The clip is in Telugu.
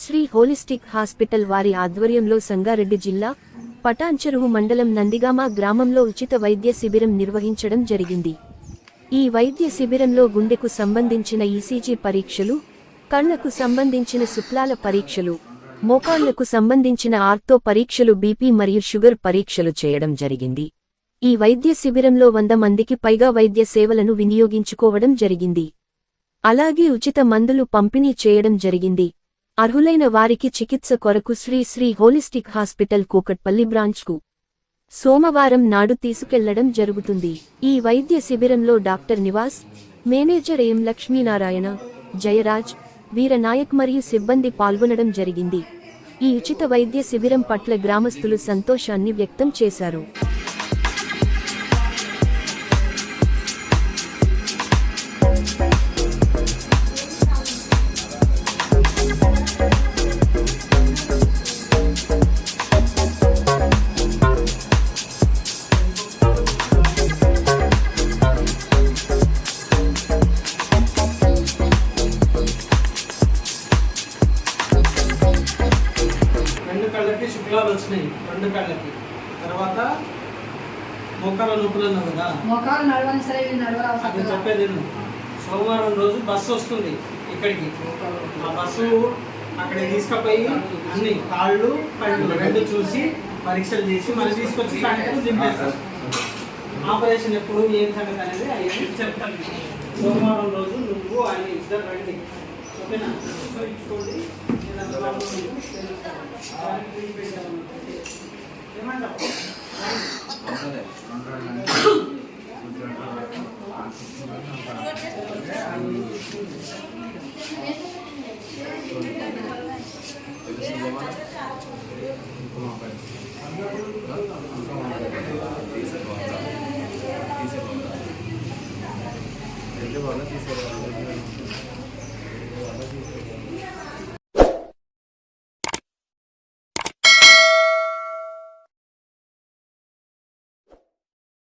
శ్రీ హోలిస్టిక్ హాస్పిటల్ వారి ఆధ్వర్యంలో సంగారెడ్డి జిల్లా పటాన్చెరువు మండలం నందిగామ గ్రామంలో ఉచిత వైద్య శిబిరం నిర్వహించడం జరిగింది. ఈ వైద్య శిబిరంలో గుండెకు సంబంధించిన ఈసీజీ పరీక్షలు, కళ్లకు సంబంధించిన శుక్లాల పరీక్షలు, మోకాళ్లకు సంబంధించిన ఆర్థో పరీక్షలు, బీపీ మరియు షుగర్ పరీక్షలు చేయడం జరిగింది. ఈ వైద్య శిబిరంలో 100 మందికి పైగా వైద్య సేవలను వినియోగించుకోవడం జరిగింది. అలాగే ఉచిత మందులు పంపిణీ చేయడం జరిగింది. అర్హులైన వారికి చికిత్స కొరకు శ్రీ హోలిస్టిక్ హాస్పిటల్ కూకట్పల్లి బ్రాంచ్కు సోమవారం నాడు తీసుకెళ్లడం జరుగుతుంది. ఈ వైద్య శిబిరంలో డాక్టర్ నివాస్, మేనేజర్ ఎం లక్ష్మీనారాయణ, జయరాజ్, వీరనాయక్ మరియు సిబ్బంది పాల్గొనడం జరిగింది. ఈ ఉచిత వైద్య శిబిరం పట్ల గ్రామస్తులు సంతోషాన్ని వ్యక్తం చేశారు. రెండు కళ్ళకి శుక్లాలు వచ్చినాయి. రెండు కళ్ళకి తర్వాత మోకాళ్ళ నొప్పులు అన్నావు కదా, మోకాలు నడవని సరే అది చెప్పేది నేను. సోమవారం రోజు బస్సు వస్తుంది ఇక్కడికి. ఆ బస్సు అక్కడ తీసుకుపోయి అన్ని కాళ్ళు కళ్ళు రెండు చూసి పరీక్షలు చేసి మళ్ళీ తీసుకొచ్చి సాయంత్రం దింపేస్తారు. ఆపరేషన్ ఎప్పుడు ఏం సంగతి అనేది అవన్నీ చెప్తాను. సోమవారం రోజు నువ్వు ఆయన ఇద్దరు రండి, ఓకేనా? ఇచ్చుకోండి. ఏమంటావు? తీసేవాళ్ళు